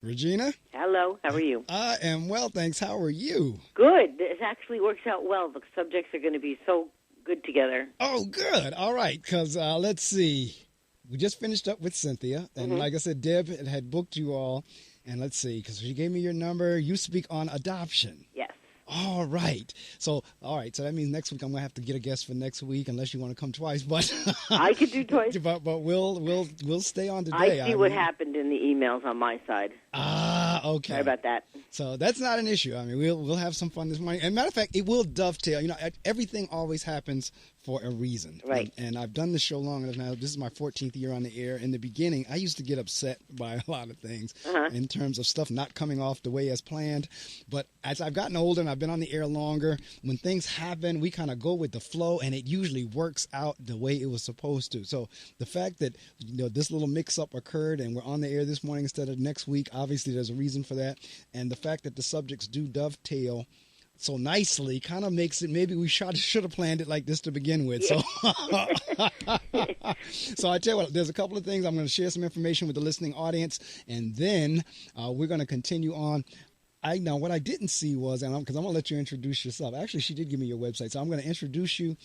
Regina? Hello, how are you? I am well, thanks. How are you? Good. It actually works out well. The subjects are going to be so good together. Oh, good. All right, because let's see. We just finished up with Cynthia, and like I said, Deb had booked you all. And let's see, because she gave me your number. You speak on adoption. Yes. All right. So that means next week I'm going to have to get a guest for next week, unless you want to come twice. But I could do twice. But we'll stay on today. I see what happened in the emails on my side. Okay. Sorry about that. So that's not an issue. I mean, we'll have some fun this morning. And matter of fact, it will dovetail. You know, everything always happens for a reason. Right. And I've done this show long enough now. This is my 14th year on the air. In the beginning, I used to get upset by a lot of things in terms of stuff not coming off the way as planned. But as I've gotten older and I've been on the air longer, when things happen, we kind of go with the flow, and it usually works out the way it was supposed to. So the fact that this little mix-up occurred and we're on the air this morning instead of next week, obviously there's a reason for that. And the fact that the subjects do dovetail so nicely kind of makes it, maybe we should have planned it like this to begin with. So so I tell you what, there's a couple of things. I'm going to share some information with the listening audience, and then we're going to continue on. Now, what I didn't see was, because I'm going to let you introduce yourself. Actually, she did give me your website, so I'm going to introduce you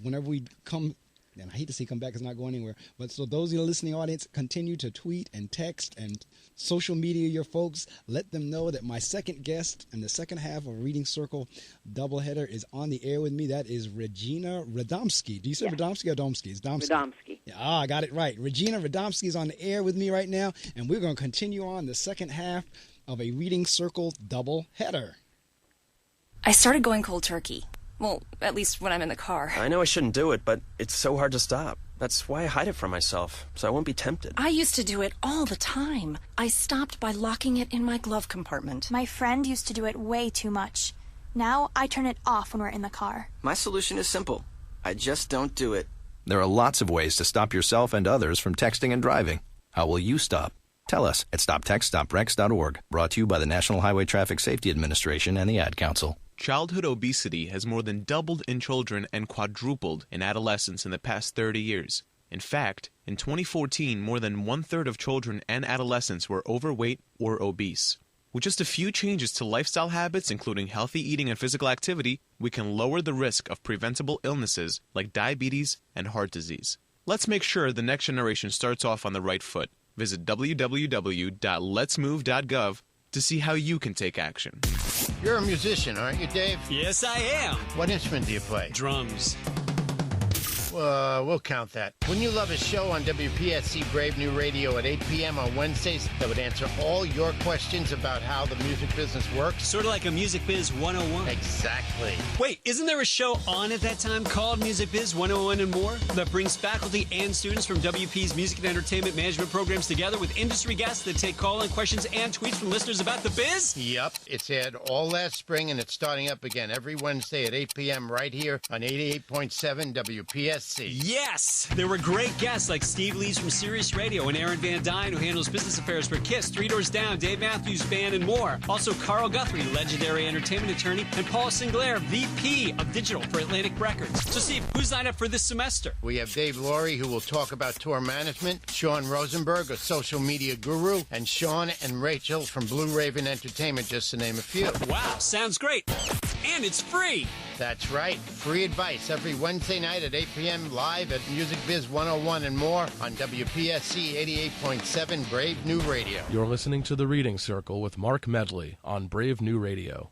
whenever we come. And I hate to see come back, it's not going anywhere. But so those in the listening audience, continue to tweet and text and social media your folks. Let them know that my second guest in the second half of Reading Circle Doubleheader is on the air with me. That is Regina Radomski. Do you say Radomski or Domsky? It's Domsky. Radomski. Yeah, I got it right. Regina Radomski is on the air with me right now, and we're going to continue on the second half of a Reading Circle Doubleheader. I started going cold turkey. Well, at least when I'm in the car. I know I shouldn't do it, but it's so hard to stop. That's why I hide it from myself, so I won't be tempted. I used to do it all the time. I stopped by locking it in my glove compartment. My friend used to do it way too much. Now I turn it off when we're in the car. My solution is simple. I just don't do it. There are lots of ways to stop yourself and others from texting and driving. How will you stop? Tell us at stoptextstoprex.org. Brought to you by the National Highway Traffic Safety Administration and the Ad Council. Childhood obesity has more than doubled in children and quadrupled in adolescents in the past 30 years. In fact, in 2014, more than one-third of children and adolescents were overweight or obese. With just a few changes to lifestyle habits, including healthy eating and physical activity, we can lower the risk of preventable illnesses like diabetes and heart disease. Let's make sure the next generation starts off on the right foot. Visit www.letsmove.gov to see how you can take action. You're a musician, aren't you, Dave? Yes, I am. What instrument do you play? Drums. We'll count that. Wouldn't you love a show on WPSC Brave New Radio at 8 p.m. on Wednesdays that would answer all your questions about how the music business works? Sort of like a Music Biz 101. Exactly. Wait, isn't there a show on at that time called Music Biz 101 and More that brings faculty and students from WP's music and entertainment management programs together with industry guests that take call-in questions and tweets from listeners about the biz? Yep. It's aired all last spring, and it's starting up again every Wednesday at 8 p.m. right here on 88.7 WPSC. Yes! There were great guests like Steve Lees from Sirius Radio and Aaron Van Dyne, who handles business affairs for KISS, Three Doors Down, Dave Matthews Band, and more. Also, Carl Guthrie, legendary entertainment attorney, and Paul Singlair, VP of Digital for Atlantic Records. So, Steve, who's lined up for this semester? We have Dave Laurie, who will talk about tour management, Sean Rosenberg, a social media guru, and Sean and Rachel from Blue Raven Entertainment, just to name a few. Wow, sounds great. And it's free. That's right. Free advice every Wednesday night at 8 p.m. live at Music Biz 101 and more on WPSC 88.7 Brave New Radio. You're listening to The Reading Circle with Marc Medley on Brave New Radio.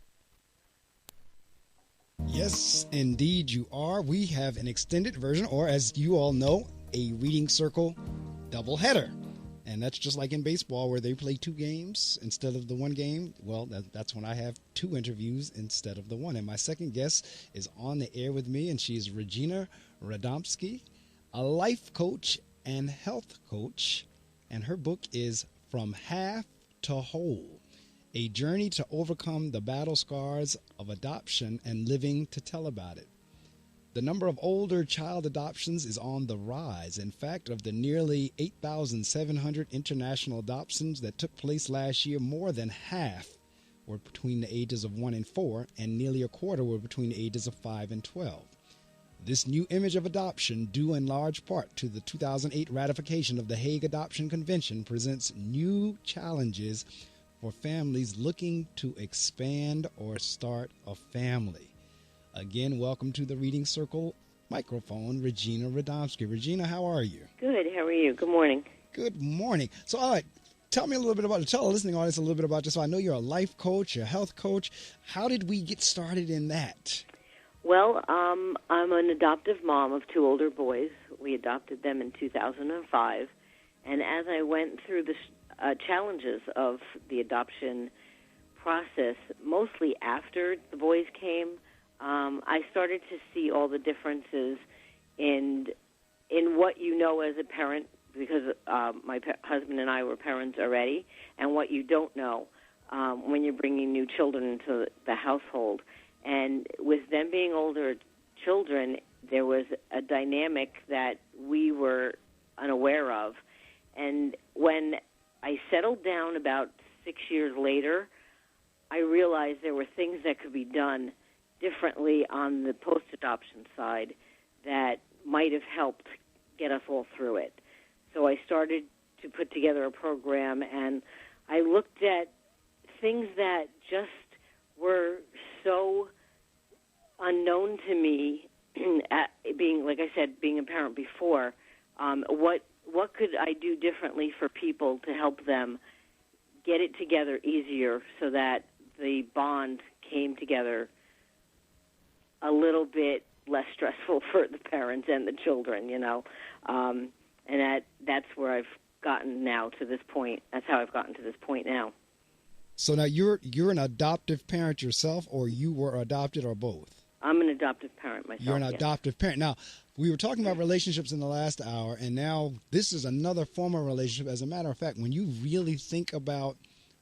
Yes, indeed you are. We have an extended version, or as you all know, a Reading Circle doubleheader. And that's just like in baseball where they play two games instead of the one game. Well, that's when I have two interviews instead of the one. And my second guest is on the air with me, and she's Regina Radomski, a life coach and health coach. And her book is From Half to Whole, a journey to overcome the battle scars of adoption and living to tell about it. The number of older child adoptions is on the rise. In fact, of the nearly 8,700 international adoptions that took place last year, more than half were between the ages of 1 and 4, and nearly a quarter were between the ages of 5 and 12. This new image of adoption, due in large part to the 2008 ratification of the Hague Adoption Convention, presents new challenges for families looking to expand or start a family. Again, welcome to the Reading Circle microphone, Regina Radomski. Regina, how are you? Good. How are you? Good morning. Good morning. So, all right, tell me a little bit about, tell the listening audience a little bit about, just so I know you're a life coach, a health coach. How did we get started in that? Well, I'm an adoptive mom of 2 older boys. We adopted them in 2005. And as I went through the challenges of the adoption process, mostly after the boys came, I started to see all the differences in what you know as a parent, because my husband and I were parents already, and what you don't know when you're bringing new children into the household. And with them being older children, there was a dynamic that we were unaware of. And when I settled down about 6 years later, I realized there were things that could be done differently on the post-adoption side that might have helped get us all through it. So I started to put together a program, and I looked at things that just were so unknown to me, being, like I said, being a parent before. What could I do differently for people to help them get it together easier so that the bond came together a little bit less stressful for the parents and the children, you know. And that's where I've gotten now to this point. That's how I've gotten to this point now. So now you're an adoptive parent yourself, or you were adopted, or both? I'm an adoptive parent myself. You're an yes. adoptive parent. Now, we were talking about relationships in the last hour, and now this is another form of relationship. As a matter of fact, when you really think about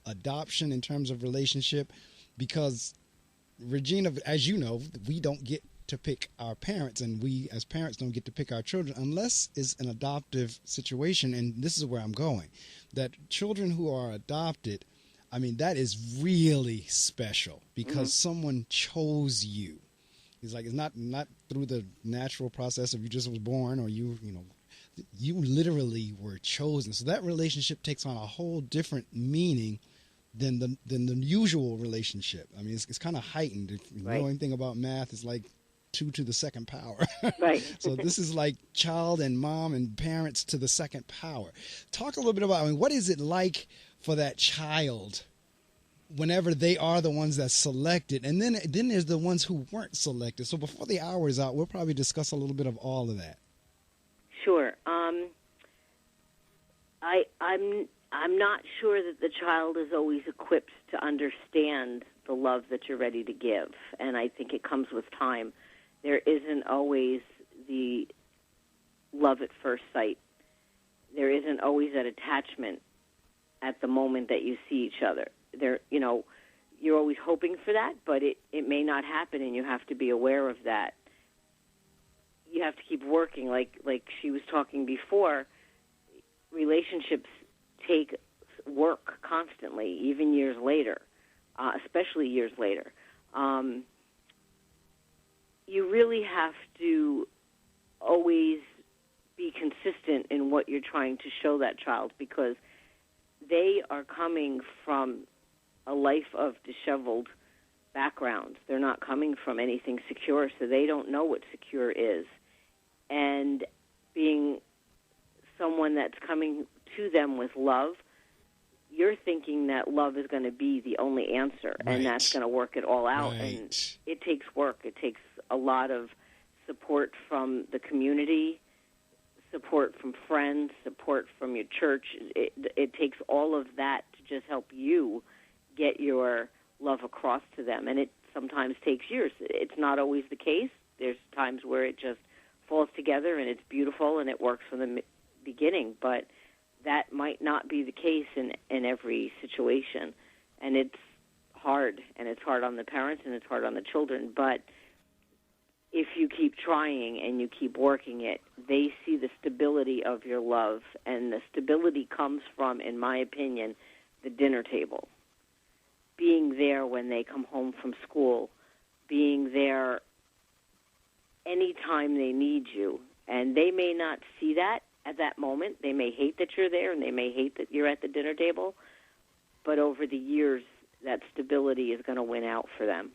adoption in terms of relationship, because, Regina, as you know, we don't get to pick our parents, and we as parents don't get to pick our children unless it's an adoptive situation, and this is where I'm going. That children who are adopted, I mean, that is really special because someone chose you. It's like, it's not through the natural process of you just was born, or you literally were chosen. So that relationship takes on a whole different meaning than the usual relationship. I mean, it's kind of heightened. If you know anything about math, it's like 2 to the second power. Right. So this is like child and mom and parents to the second power. Talk a little bit about, I mean, what is it like for that child whenever they are the ones that selected, and then there's the ones who weren't selected. So before the hour is out, we'll probably discuss a little bit of all of that. Sure. I'm not sure that the child is always equipped to understand the love that you're ready to give, and I think it comes with time. There isn't always the love at first sight. There isn't always that attachment at the moment that you see each other. There, you know, you're always hoping for that, but it may not happen, and you have to be aware of that. You have to keep working. Like she was talking before, relationships take work constantly, even years later, especially years later. You really have to always be consistent in what you're trying to show that child, because they are coming from a life of disheveled backgrounds. They're not coming from anything secure, so they don't know what secure is. And being someone that's coming to them with love, you're thinking that love is going to be the only answer, and that's going to work it all out. And it takes work. It takes a lot of support from the community, support from friends, support from your church. It takes all of that to just help you get your love across to them. And it sometimes takes years. It's not always the case. There's times where it just falls together and it's beautiful and it works from the beginning. But that might not be the case in every situation. And it's hard. And it's hard on the parents and it's hard on the children. But if you keep trying and you keep working it, they see the stability of your love. And the stability comes from, in my opinion, the dinner table. Being there when they come home from school, being there anytime they need you. And they may not see that at that moment. They may hate that you're there, and they may hate that you're at the dinner table. but over the years, that stability is going to win out for them.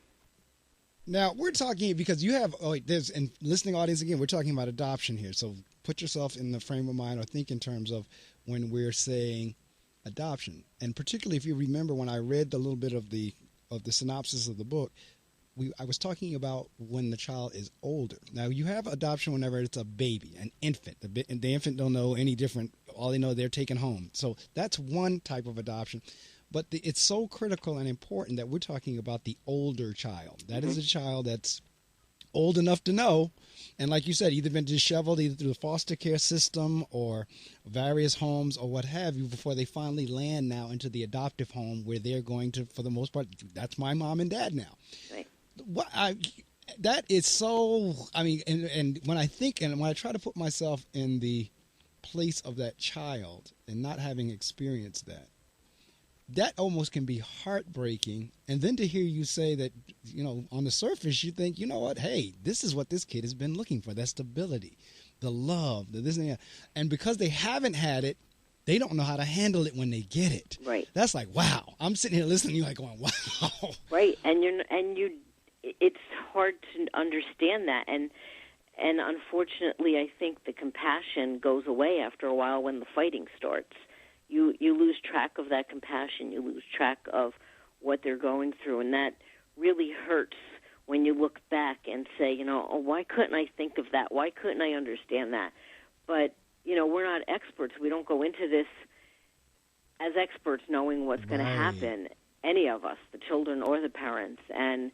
Now, we're talking, because you have, there's, and listening audience again, we're talking about adoption here. So put yourself in the frame of mind or think in terms of when we're saying adoption. And particularly if you remember when I read the little bit of the synopsis of the book, I was talking about when the child is older. Now, you have adoption whenever it's a baby, an infant. The infant don't know any different. All they know, they're taken home. So that's one type of adoption. But it's so critical and important that we're talking about the older child. That is a child that's old enough to know, and like you said, either been disheveled either through the foster care system or various homes or what have you before they finally land now into the adoptive home where they're going to, for the most part, that's my mom and dad now. Right. That is so, I mean, and when I think and when I try to put myself in the place of that child and not having experienced that almost can be heartbreaking. And then to hear you say that, you know, on the surface, you think, you know what, hey, this is what this kid has been looking for, that stability, the love, the this and that. And because they haven't had it, they don't know how to handle it when they get it. Right. That's like, wow. I'm sitting here listening to you like going, wow. Right. And it's hard to understand that. And unfortunately, I think the compassion goes away after a while when the fighting starts. You lose track of that compassion. You lose track of what they're going through, and that really hurts when you look back and say, you know, oh, why couldn't I think of that? Why couldn't I understand that? But, you know, we're not experts. We don't go into this as experts knowing what's going to happen, any of us, the children or the parents. And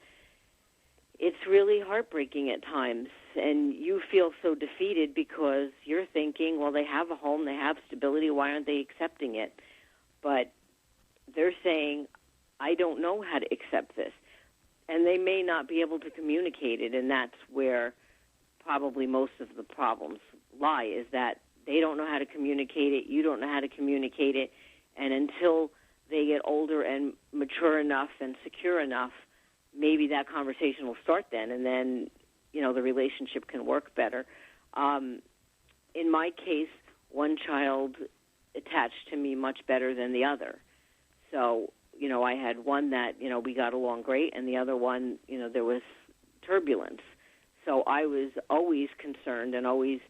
it's really heartbreaking at times, and you feel so defeated because you're thinking, well, they have a home, they have stability, why aren't they accepting it? But they're saying, I don't know how to accept this. And they may not be able to communicate it, and that's where probably most of the problems lie, is that they don't know how to communicate it, you don't know how to communicate it, and until they get older and mature enough and secure enough, maybe that conversation will start then, and then, you know, the relationship can work better. In my case, one child attached to me much better than the other. So, you know, I had one that, you know, we got along great, and the other one, you know, there was turbulence. So I was always concerned and always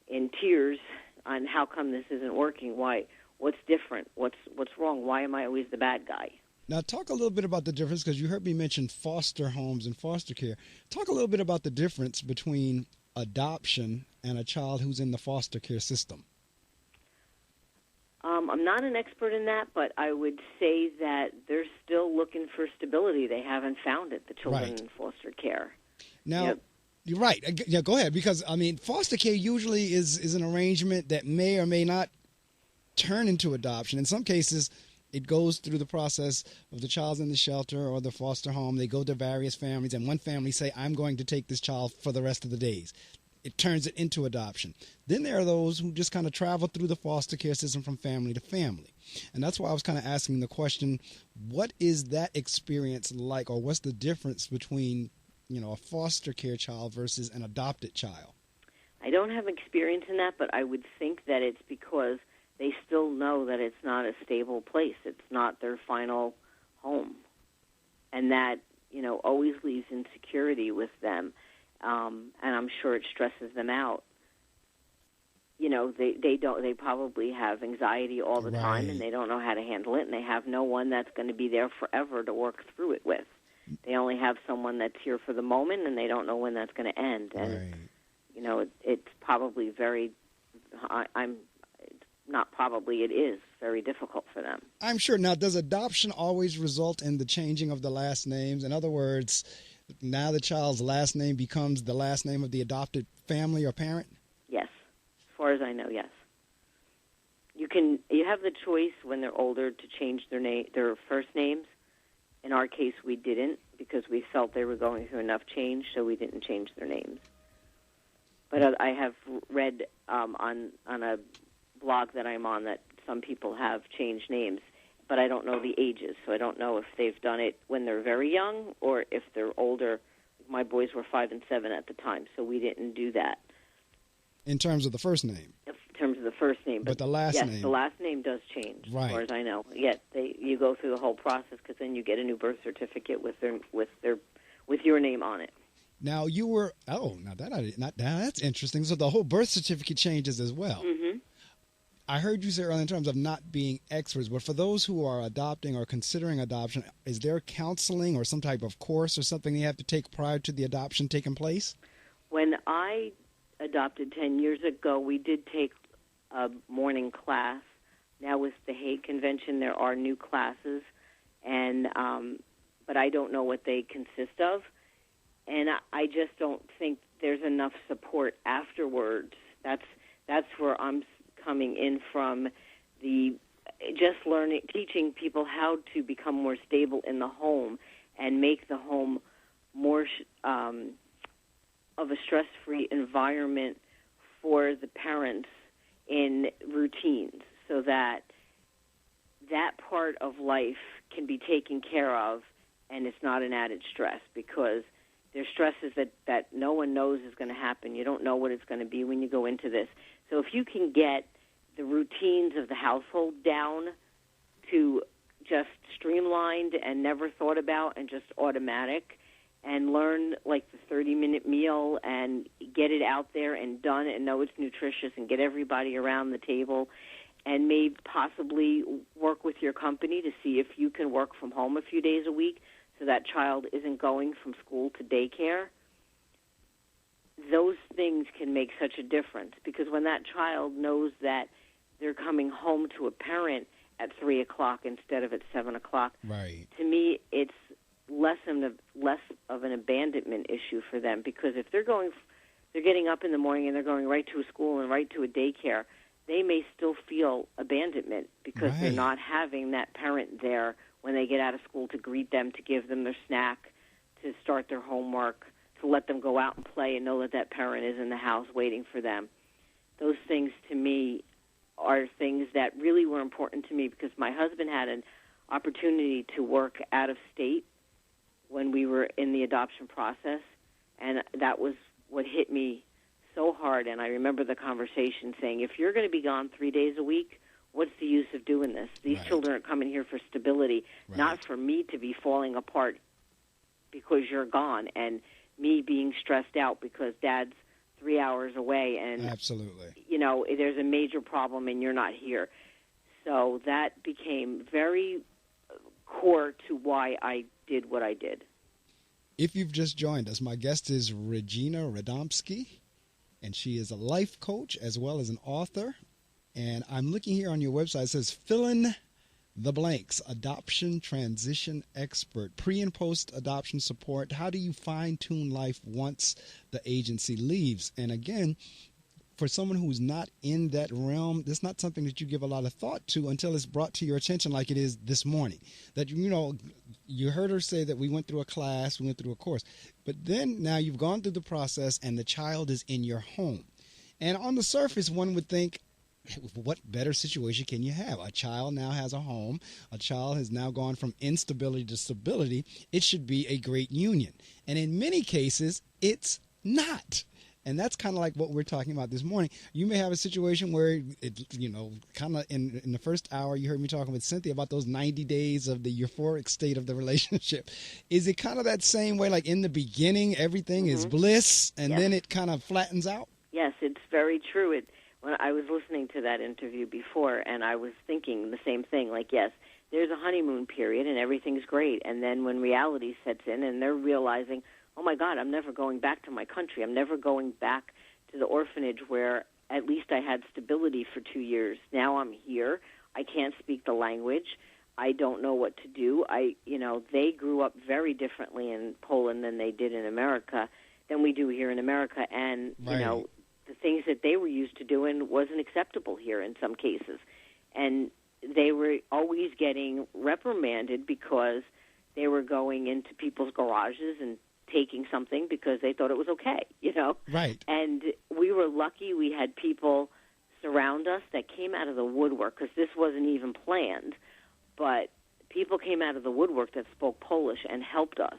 in tears on how come this isn't working, why, what's different, what's wrong, why am I always the bad guy? Now, talk a little bit about the difference, because you heard me mention foster homes and foster care. Talk a little bit about the difference between adoption and a child who's in the foster care system. I'm not an expert in that, but I would say that they're still looking for stability. They haven't found it, the children in foster care. Now, you're right. Yeah, go ahead, because, I mean, foster care usually is an arrangement that may or may not turn into adoption. In some cases, it goes through the process of the child's in the shelter or the foster home. They go to various families, and one family say, I'm going to take this child for the rest of the days. It turns it into adoption. Then there are those who just kind of travel through the foster care system from family to family. And that's why I was kind of asking the question, what is that experience like, or what's the difference between, you know, a foster care child versus an adopted child? I don't have experience in that, but I would think that it's because they still know that it's not a stable place. It's not their final home. And that, you know, always leaves insecurity with them. And I'm sure it stresses them out. You know, they probably have anxiety all the time, and they don't know how to handle it, and they have no one that's going to be there forever to work through it with. They only have someone that's here for the moment, and they don't know when that's going to end. And, you know, it's probably it is very difficult for them. I'm sure. Now, does adoption always result in the changing of the last names? In other words, now the child's last name becomes the last name of the adopted family or parent? Yes. As far as I know, yes. You have the choice when they're older to change their first names. In our case, we didn't, because we felt they were going through enough change, so we didn't change their names. But I have read on a blog that I'm on that some people have changed names, but I don't know the ages, so I don't know if they've done it when they're very young or if they're older. My boys were 5 and 7 at the time, so we didn't do that. In terms of the first name? terms of the first name. But the last yes, name. the last name does change, right, as far as I know. Yet you go through the whole process because then you get a new birth certificate with your name on it. Now you were that's interesting. So the whole birth certificate changes as well. Mm-hmm. I heard you say earlier in terms of not being experts, but for those who are adopting or considering adoption, is there counseling or some type of course or something they have to take prior to the adoption taking place? When I adopted 10 years ago, we did take a morning class. Now with the Hague Convention, there are new classes, and but I don't know what they consist of, and I just don't think there's enough support afterwards. That's where I'm coming in from, teaching people how to become more stable in the home and make the home more of a stress-free environment for the parents in routines, so that part of life can be taken care of and it's not an added stress, because there's stresses that no one knows is going to happen. You don't know what it's going to be when you go into this. So if you can get the routines of the household down to just streamlined and never thought about and just automatic, and learn like the 30-minute meal and get it out there and done and know it's nutritious and get everybody around the table, and maybe possibly work with your company to see if you can work from home a few days a week so that child isn't going from school to daycare. Those things can make such a difference, because when that child knows that they're coming home to a parent at 3 o'clock instead of at 7 o'clock, right, to me it's less of an abandonment issue for them, because if they're getting up in the morning and they're going right to a school and right to a daycare, they may still feel abandonment because they're not having that parent there when they get out of school to greet them, to give them their snack, to start their homework, to let them go out and play and know that that parent is in the house waiting for them. Those things, to me, are things that really were important to me, because my husband had an opportunity to work out of state when we were in the adoption process, and that was what hit me so hard. And I remember the conversation saying, if you're going to be gone 3 days a week, what's the use of doing this? These children are coming here for stability, not for me to be falling apart because you're gone and me being stressed out because Dad's 3 hours away and, absolutely, there's a major problem and you're not here. So that became very core to why I did what I did. If you've just joined us, my guest is Regina Radomski, and she is a life coach as well as an author. And I'm looking here on your website. It says, fill in the blanks, adoption transition expert, pre and post adoption support. How do you fine-tune life once the agency leaves? And again, for someone who's not in that realm, that's not something that you give a lot of thought to until it's brought to your attention, like it is this morning. That, you heard her say that we went through a class, we went through a course, but then now you've gone through the process and the child is in your home. And on the surface, one would think, what better situation can you have? A child now has a home. A child has now gone from instability to stability. It should be a great union. And in many cases, it's not. And that's kind of like what we're talking about this morning. You may have a situation where, kind of in the first hour, you heard me talking with Cynthia about those 90 days of the euphoric state of the relationship. Is it kind of that same way, like in the beginning, everything is bliss, and then it kind of flattens out? Yes, it's very true. When I was listening to that interview before, and I was thinking the same thing, like, yes, there's a honeymoon period and everything's great. And then when reality sets in and they're realizing, oh, my God, I'm never going back to my country. I'm never going back to the orphanage where at least I had stability for 2 years. Now I'm here. I can't speak the language. I don't know what to do. They grew up very differently in Poland than they did in America, than we do here in America. And, the things that they were used to doing wasn't acceptable here in some cases. And they were always getting reprimanded because they were going into people's garages and taking something because they thought it was okay, Right. And we were lucky we had people surround us that came out of the woodwork, because this wasn't even planned, but people came out of the woodwork that spoke Polish and helped us.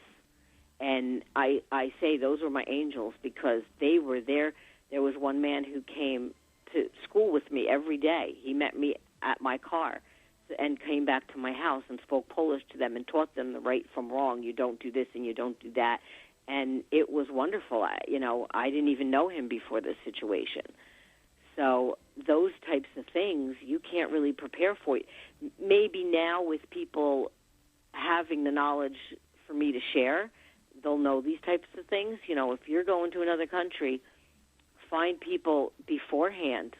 And I say those were my angels, because they were there. There was one man who came to school with me every day. He met me at my car and came back to my house and spoke Polish to them and taught them the right from wrong. You don't do this and you don't do that. And it was wonderful. I didn't even know him before this situation. So those types of things you can't really prepare for. Maybe now with people having the knowledge for me to share, they'll know these types of things. If you're going to another country, find people beforehand,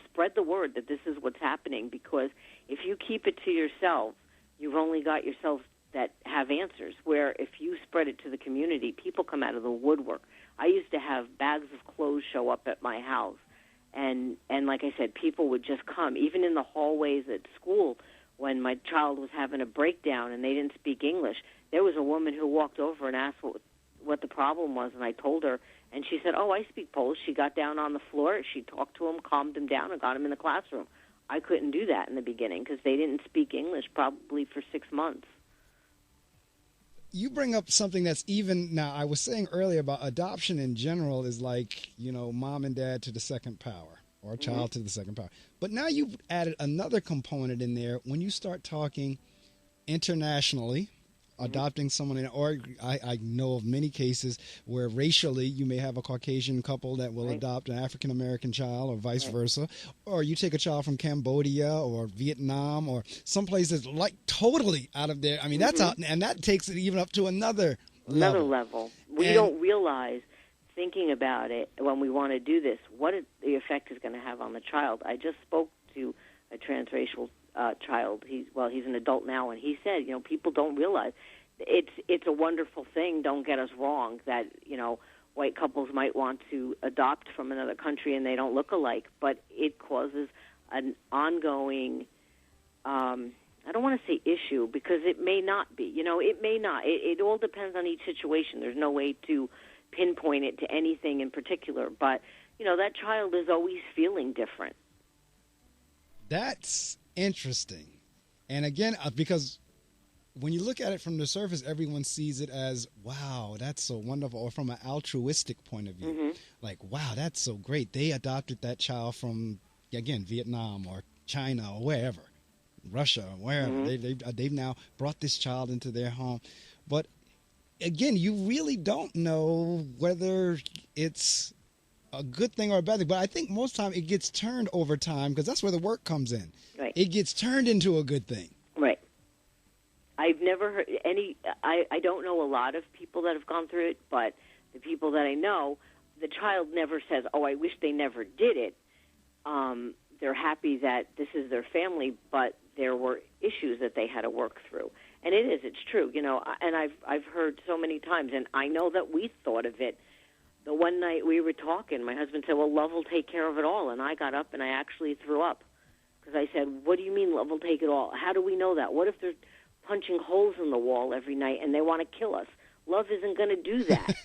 spread the word that this is what's happening, because if you keep it to yourself, you've only got yourself that have answers, where if you spread it to the community, people come out of the woodwork. I used to have bags of clothes show up at my house, and like I said, people would just come, even in the hallways at school. When my child was having a breakdown and they didn't speak English, there was a woman who walked over and asked what the problem was, and I told her, and she said, "Oh, I speak Polish." She got down on the floor, she talked to him, calmed him down, and got him in the classroom. I couldn't do that in the beginning because they didn't speak English probably for 6 months. You bring up something that's even now. I was saying earlier about adoption in general is like, mom and dad to the second power, or child to the second power. But now you've added another component in there when you start talking internationally, adopting someone, or I know of many cases where racially you may have a Caucasian couple that will adopt an African-American child, or vice versa, or you take a child from Cambodia or Vietnam or some place that's like totally out of there. I mean, that's out, and that takes it even up to another level. We don't realize, thinking about it, when we want to do this, what the effect is going to have on the child. I just spoke to a transracial child. He's an adult now, and he said, people don't realize it's a wonderful thing. Don't get us wrong that white couples might want to adopt from another country and they don't look alike, but it causes an ongoing. I don't want to say issue, because it may not be. It may not. It all depends on each situation. There's no way to pinpoint it to anything in particular, but that child is always feeling different. That's interesting. And again, because when you look at it from the surface, everyone sees it as, wow, that's so wonderful, or from an altruistic point of view. Like, wow, that's so great. They adopted that child from, again, Vietnam or China or wherever, Russia or wherever. They've now brought this child into their home. But again, you really don't know whether it's a good thing or a bad thing. But I think most time it gets turned over time, because that's where the work comes in. Right. It gets turned into a good thing. Right. I've never heard any. I don't know a lot of people that have gone through it, but the people that I know, the child never says, "Oh, I wish they never did it." They're happy that this is their family, but there were issues that they had to work through. And it's true, and I've heard so many times, and I know that we thought of it. The one night we were talking, my husband said, "Well, love will take care of it all." And I got up and I actually threw up, because I said, "What do you mean love will take it all? How do we know that? What if they're punching holes in the wall every night and they want to kill us? Love isn't going to do that."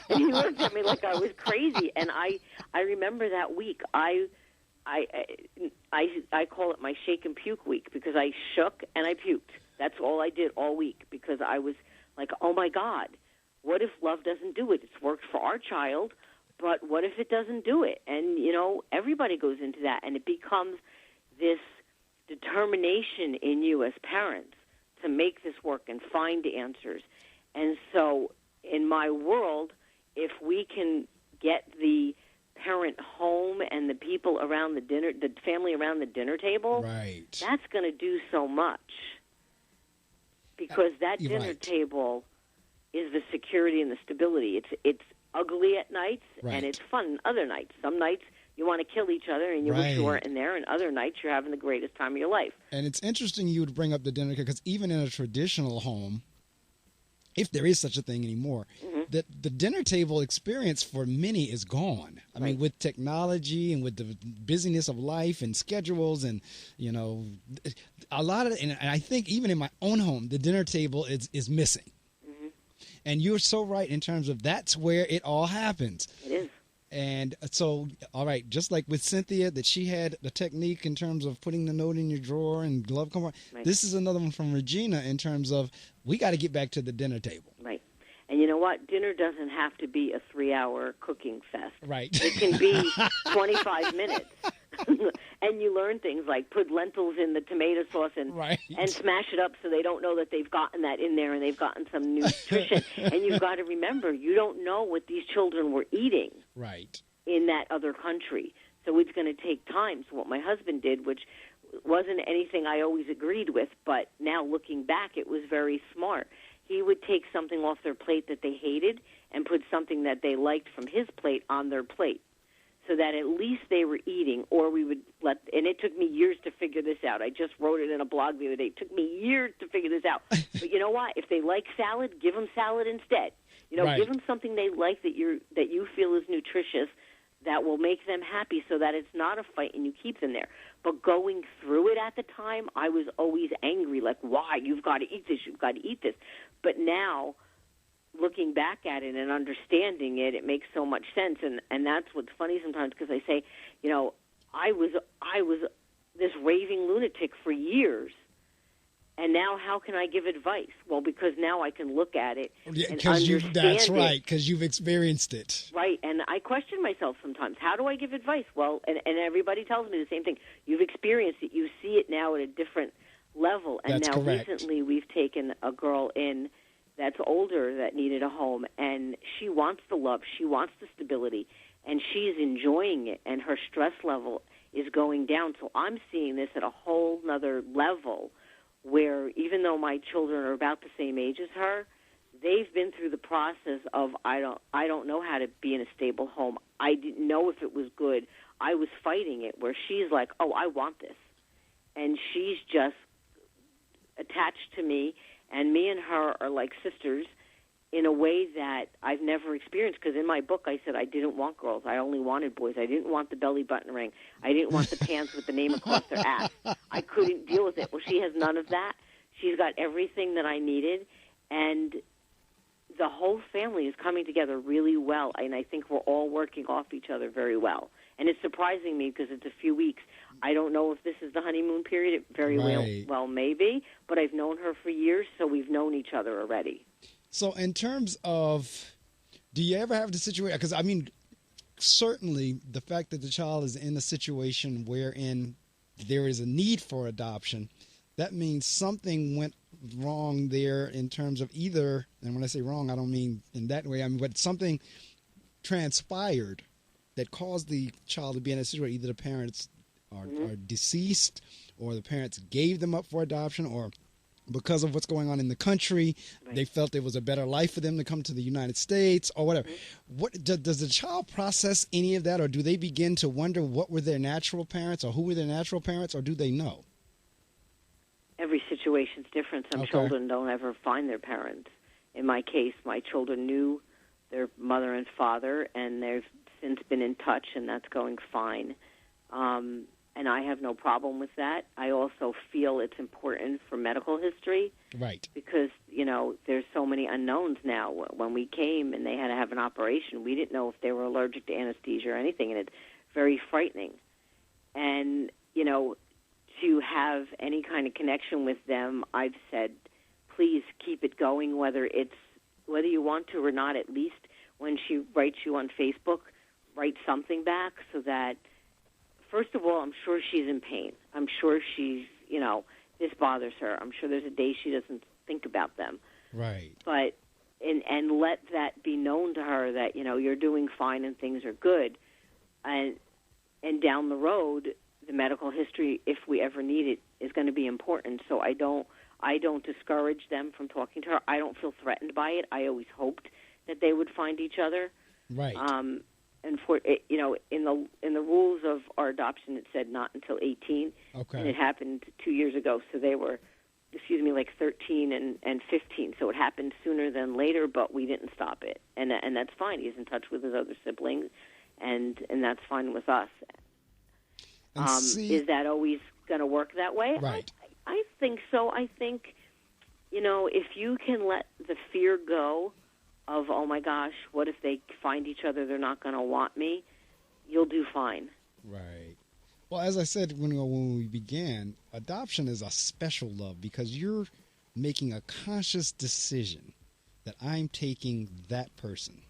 And he looked at me like I was crazy. And I remember that week, I call it my shake and puke week, because I shook and I puked. That's all I did all week, because I was like, oh my God, what if love doesn't do it? It's worked for our child, but what if it doesn't do it? And, everybody goes into that, and it becomes this determination in you as parents to make this work and find answers. And so in my world, if we can get the parent home and the people around the family around the dinner table, that's going to do so much. Because that dinner table is the security and the stability. It's ugly at nights, and it's fun other nights. Some nights you want to kill each other and you wish you weren't in there, and other nights you're having the greatest time of your life. And it's interesting you would bring up the dinner, because even in a traditional home, if there is such a thing anymore, that the dinner table experience for many is gone. I mean, with technology and with the busyness of life and schedules, and a lot of, and I think even in my own home, the dinner table is missing. And you're so right in terms of that's where it all happens. It is. And so, all right, just like with Cynthia, that she had the technique in terms of putting the note in your drawer and glove compartment. This is another one from Regina in terms of we got to get back to the dinner table. Right. And you know what? what? Dinner doesn't have to be a 3-hour cooking fest. Right. It can be 25 minutes. And you learn things like put lentils in the tomato sauce and smash it up so they don't know that they've gotten that in there and they've gotten some nutrition. And you've got to remember, you don't know what these children were eating in that other country. So it's going to take time. So what my husband did, which wasn't anything I always agreed with, but now looking back, it was very smart. He would take something off their plate that they hated and put something that they liked from his plate on their plate, so that at least they were eating, or we would let, and it took me years to figure this out. I just wrote it in a blog the other day. It took me years to figure this out. But you know what? If they like salad, give them salad instead. You know, give them something they like that you feel is nutritious, that will make them happy, so that it's not a fight and you keep them there. But going through it at the time, I was always angry, like, why? You've got to eat this, you've got to eat this. But now, looking back at it and understanding it, it makes so much sense. And that's what's funny sometimes, because I say, you know, I was this raving lunatic for years. And now how can I give advice? Well, because now I can look at it and understand that's it. right, because you've experienced it. Right, and I question myself sometimes. How do I give advice? Well, and everybody tells me the same thing. You've experienced it. You see it now at a different level. And that's now correct. Recently we've taken a girl in that's older that needed a home, and she wants the love. She wants the stability, and she's enjoying it, and her stress level is going down. So I'm seeing this at a whole nother level, where even though my children are about the same age as her, they've been through the process of I don't know how to be in a stable home. I didn't know if it was good. I was fighting it, where she's like, oh, I want this. And she's just attached to me, and me and her are like sisters in a way that I've never experienced, because in my book I said I didn't want girls. I only wanted boys. I didn't want the belly button ring. I didn't want the pants with the name across their ass. I couldn't deal with it. Well, she has none of that. She's got everything that I needed, and the whole family is coming together really well, and I think we're all working off each other very well. And it's surprising me because it's a few weeks. I don't know if this is the honeymoon period. It very well may be, but I've known her for years, so we've known each other already. So in terms of, do you ever have the situation, because I mean, certainly the fact that the child is in a situation wherein there is a need for adoption, that means something went wrong there in terms of either, and when I say wrong, I don't mean in that way, I mean, but something transpired that caused the child to be in a situation, either the parents are deceased, or the parents gave them up for adoption, or because of what's going on in the country, they felt it was a better life for them to come to the United States or whatever. What does the child process any of that, or do they begin to wonder what were their natural parents, or who were their natural parents, or do they know? Every situation's different. Some children don't ever find their parents. In my case, my children knew their mother and father, and they've since been in touch, and that's going fine. And I have no problem with that. I also feel it's important for medical history. Right. Because, you know, there's so many unknowns now. When we came and they had to have an operation, we didn't know if they were allergic to anesthesia or anything, and it's very frightening. And, you know, to have any kind of connection with them, I've said, please keep it going, whether you want to or not. At least when she writes you on Facebook, write something back, so that, first of all, I'm sure she's in pain. I'm sure she's, you know, this bothers her. I'm sure there's a day she doesn't think about them. Right. But, and let that be known to her that, you know, you're doing fine and things are good. And down the road, the medical history, if we ever need it, is going to be important. So I don't discourage them from talking to her. I don't feel threatened by it. I always hoped that they would find each other. Right. And for you know, in the rules of our adoption, it said not until 18. Okay. And it happened 2 years ago, so they were, like 13 and 15. So it happened sooner than later, but we didn't stop it, and that's fine. He's in touch with his other siblings, and that's fine with us. Is that always going to work that way? Right. I think so. I think, you know, if you can let the fear go of, oh my gosh, what if they find each other, they're not going to want me, you'll do fine. Right. Well, as I said when we began, adoption is a special love because you're making a conscious decision that I'm taking that person.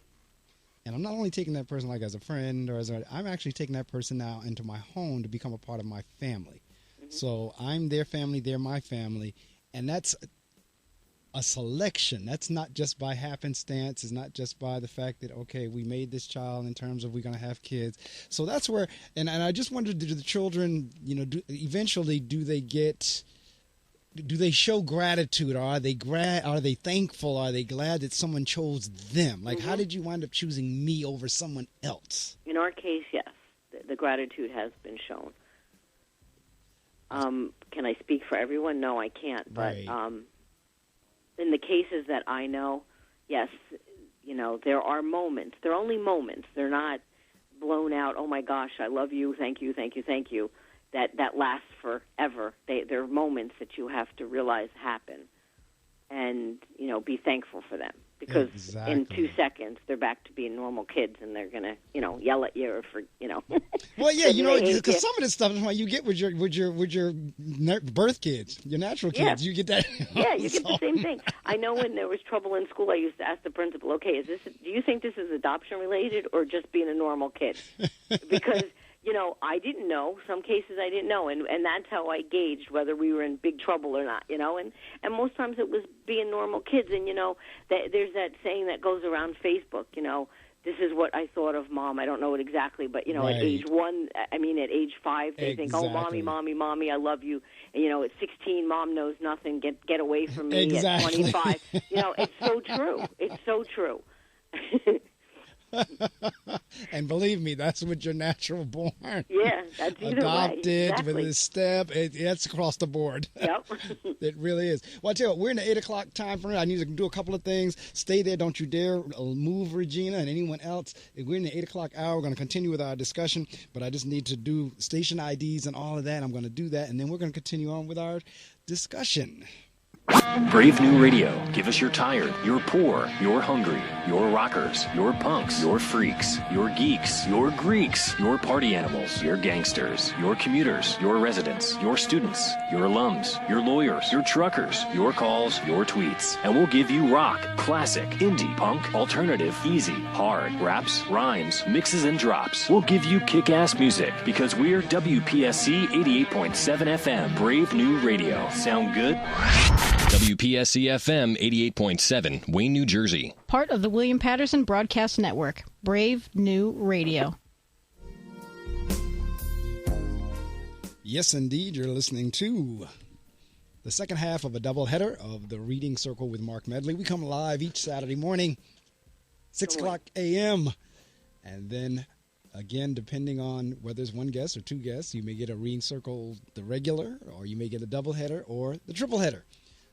And I'm not only taking that person like as a friend or I'm actually taking that person now into my home to become a part of my family. Mm-hmm. So I'm their family, they're my family. And that's a selection. That's not just by happenstance. It's not just by the fact that, okay, we made this child in terms of we're going to have kids. So that's where, and I just wondered, do the children, eventually do they show gratitude? Or are they thankful? Are they glad that someone chose them? Like, how did you wind up choosing me over someone else? In our case, yes. The gratitude has been shown. Can I speak for everyone? No, I can't. But in the cases that I know, yes, there are moments. They're only moments. They're not blown out, oh, my gosh, I love you, thank you, thank you, thank you. That lasts forever. They're moments that you have to realize happen and, be thankful for them. Because in 2 seconds, they're back to being normal kids, and they're going to, yell at you or Well, yeah, because some of this stuff is what you get with your birth kids, your natural kids. Yeah. You get that. Yeah, you get the same thing. I know when there was trouble in school, I used to ask the principal, okay, do you think this is adoption related or just being a normal kid? Because I didn't know. Some cases I didn't know, and that's how I gauged whether we were in big trouble or not, And most times it was being normal kids, and, there's that saying that goes around Facebook, this is what I thought of Mom. I don't know it exactly, but, at age 5, they think, oh, Mommy, I love you. And, at 16, Mom knows nothing. Get away from me. Exactly. At 25. It's so true. It's so true. And believe me, that's what you're natural born. Yeah, that's either adopted way. Exactly. with a step. It's across the board. Yep. It really is. Well, I tell you what, we're in the 8 o'clock time frame. I need to do a couple of things. Stay there. Don't you dare move, Regina, and anyone else. We're in the 8 o'clock hour. We're going to continue with our discussion, but I just need to do station IDs and all of that. I'm going to do that, and then we're going to continue on with our discussion. Brave New Radio. Give us your tired, your poor, your hungry, your rockers, your punks, your freaks, your geeks, your Greeks, your party animals, your gangsters, your commuters, your residents, your students, your alums, your lawyers, your truckers, your calls, your tweets. And we'll give you rock, classic, indie, punk, alternative, easy, hard, raps, rhymes, mixes, and drops. We'll give you kick-ass music because we're WPSC 88.7 FM, Brave New Radio. Sound good? WPSC FM 88.7, Wayne, New Jersey. Part of the William Patterson Broadcast Network. Brave New Radio. Yes, indeed. You're listening to the second half of a doubleheader of the Reading Circle with Marc Medley. We come live each Saturday morning, 6 o'clock a.m. And then, again, depending on whether it's one guest or two guests, you may get a Reading Circle, the regular, or you may get a doubleheader or the tripleheader.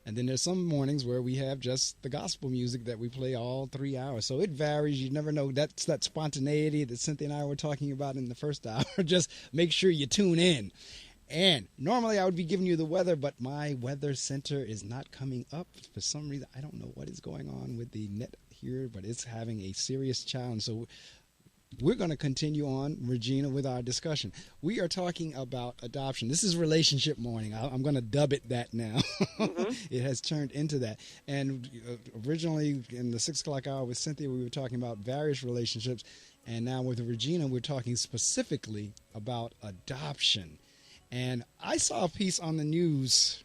And then there's some mornings where we have just the gospel music that we play all 3 hours. So it varies. You never know. That's that spontaneity that Cynthia and I were talking about in the first hour. Just make sure you tune in. And normally I would be giving you the weather, but my weather center is not coming up for some reason. I don't know what is going on with the net here, but it's having a serious challenge. So we're going to continue on, Regina, with our discussion. We are talking about adoption. This is Relationship Morning. I'm going to dub it that now. Mm-hmm. It has turned into that. And originally in the 6 o'clock hour with Cynthia, we were talking about various relationships. And now with Regina, we're talking specifically about adoption. And I saw a piece on the news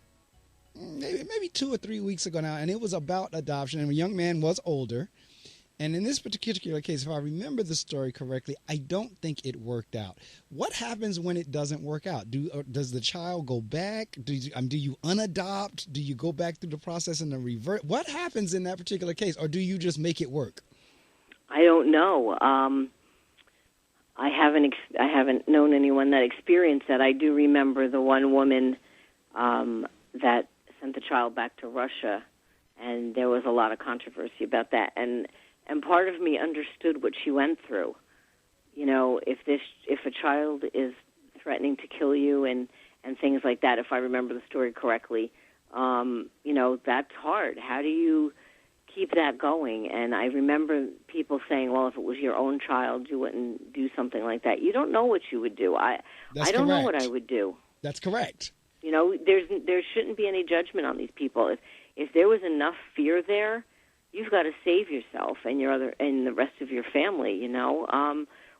maybe 2 or 3 weeks ago now, and it was about adoption. And a young man was older. And in this particular case, if I remember the story correctly, I don't think it worked out. What happens when it doesn't work out? Does the child go back? Do you unadopt? Do you go back through the process and then revert? What happens in that particular case? Or do you just make it work? I don't know. I haven't known anyone that experienced that. I do remember the one woman that sent the child back to Russia, and there was a lot of controversy about that. And part of me understood what she went through. You know, if a child is threatening to kill you and things like that, if I remember the story correctly, that's hard. How do you keep that going? And I remember people saying, well, if it was your own child, you wouldn't do something like that. You don't know what you would do. I don't know what I would do. That's correct. There shouldn't be any judgment on these people. If there was enough fear there, you've got to save yourself and the rest of your family.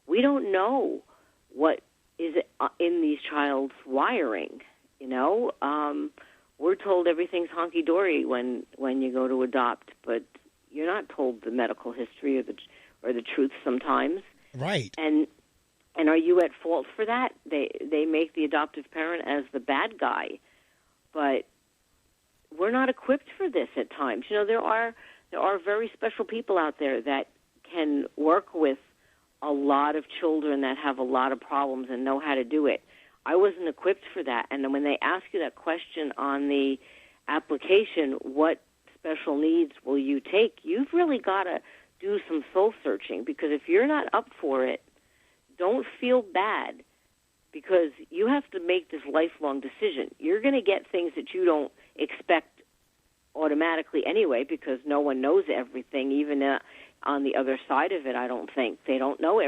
We don't know what is in these child's wiring. We're told everything's honky dory when you go to adopt, but you're not told the medical history or the truth sometimes. Right. And are you at fault for that? They make the adoptive parent as the bad guy, but we're not equipped for this at times. There are very special people out there that can work with a lot of children that have a lot of problems and know how to do it. I wasn't equipped for that. And then when they ask you that question on the application, what special needs will you take, you've really got to do some soul searching, because if you're not up for it, don't feel bad, because you have to make this lifelong decision. You're going to get things that you don't expect automatically anyway, because no one knows everything, even on the other side of it. I don't think they don't know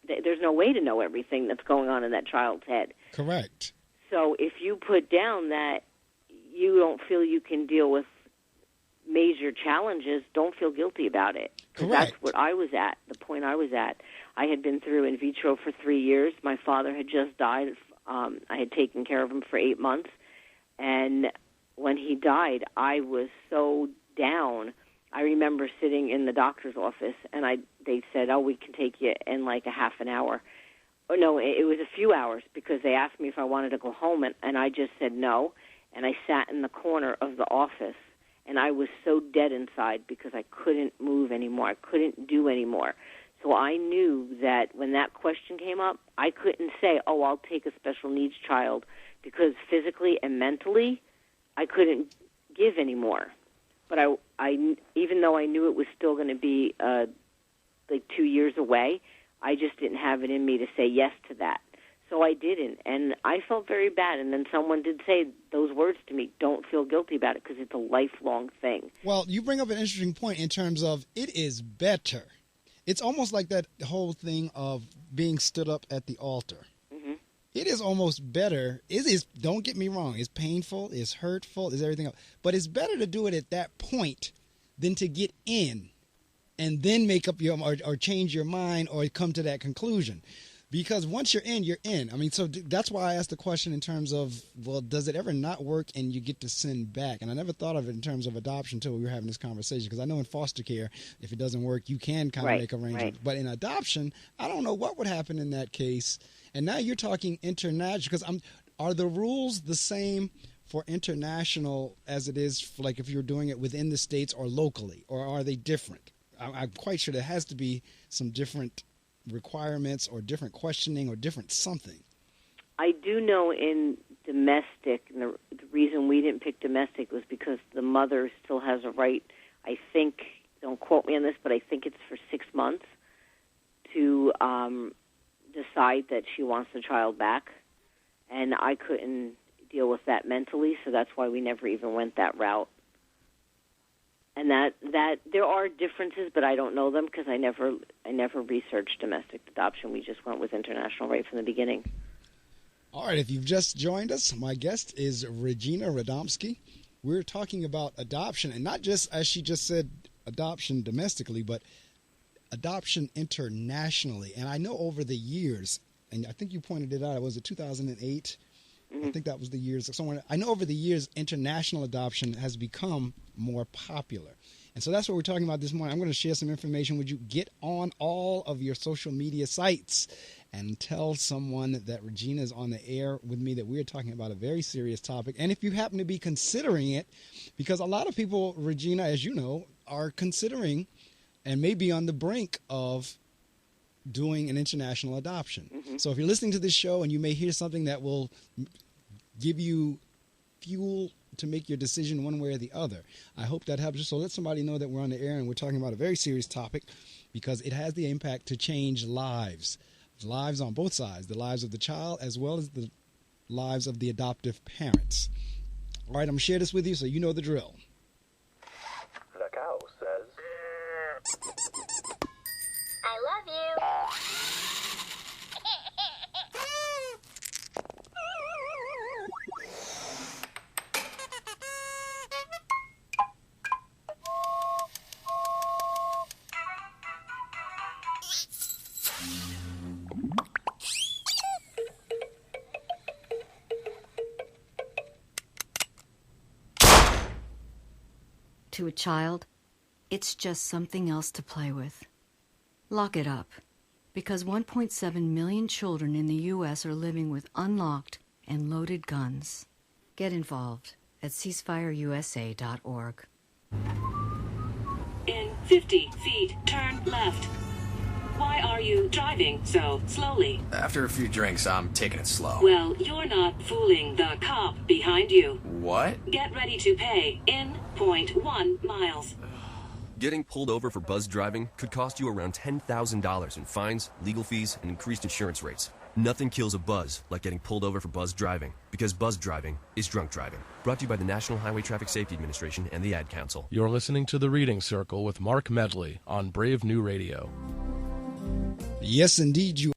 there's no way to know everything that's going on in that child's head. Correct. So if you put down that you don't feel you can deal with major challenges, don't feel guilty about it. Correct. That's what I was at, the point I was at. I had been through in vitro for 3 years. My father had just died. I had taken care of him for 8 months. And when he died, I was so down. I remember sitting in the doctor's office, and they said, we can take you in like a half an hour. Oh, no, it was a few hours, because they asked me if I wanted to go home, and I just said no. And I sat in the corner of the office, and I was so dead inside because I couldn't move anymore. I couldn't do anymore. So I knew that when that question came up, I couldn't say, I'll take a special needs child, because physically and mentally, I couldn't give anymore. But I even though I knew it was still going to be like 2 years away, I just didn't have it in me to say yes to that. So I didn't, and I felt very bad. And then someone did say those words to me, don't feel guilty about it, because it's a lifelong thing. Well, you bring up an interesting point in terms of it is better. It's almost like that whole thing of being stood up at the altar. Mm-hmm. It is almost better. It is, don't get me wrong, it's painful, it's hurtful, it's everything else. But it's better to do it at that point than to get in and then make up your or change your mind or come to that conclusion. Because once you're in, you're in. I mean, so that's why I asked the question in terms of, well, does it ever not work and you get to send back? And I never thought of it in terms of adoption until we were having this conversation, because I know in foster care, if it doesn't work, you can kind of make arrangements. Right. But in adoption, I don't know what would happen in that case. And now you're talking international, because are the rules the same for international as it is for, like, if you're doing it within the states or locally, or are they different? I'm quite sure there has to be some different requirements or different questioning or different something. I do know in domestic, and the reason we didn't pick domestic was because the mother still has a right, I think, don't quote me on this, but I think it's for 6 months to decide that she wants the child back. And I couldn't deal with that mentally, so that's why we never even went that route. And that there are differences, but I don't know them because I never researched domestic adoption. We just went with international right from the beginning. All right, if you've just joined us, my guest is Regina Radomski. We're talking about adoption, and not just, as she just said, adoption domestically, but adoption internationally. And I know over the years, and I think you pointed it out, was it 2008? I think that was the years. I know over the years, international adoption has become more popular. And so that's what we're talking about this morning. I'm going to share some information with you. Get on all of your social media sites and tell someone that Regina is on the air with me, that we're talking about a very serious topic. And if you happen to be considering it, because a lot of people, Regina, as you know, are considering and may be on the brink of doing an international adoption. Mm-hmm. So if you're listening to this show and you may hear something that will give you fuel to make your decision one way or the other, I hope that helps you. So let somebody know that we're on the air and we're talking about a very serious topic, because it has the impact to change lives on both sides, the lives of the child as well as the lives of the adoptive parents. All right, I'm going to share this with you so you know the drill. The cow says, I love you. to a child, it's just something else to play with. Lock it up, because 1.7 million children in the U.S. are living with unlocked and loaded guns. Get involved at ceasefireusa.org. In 50 feet, turn left. Why are you driving so slowly? After a few drinks, I'm taking it slow. Well, you're not fooling the cop behind you. What? Get ready to pay in 0.1 miles. Getting pulled over for buzz driving could cost you around $10,000 in fines, legal fees, and increased insurance rates. Nothing kills a buzz like getting pulled over for buzz driving, because buzz driving is drunk driving. Brought to you by the National Highway Traffic Safety Administration and the Ad Council. You're listening to The Reading Circle with Marc Medley on Brave New Radio. Yes, indeed, you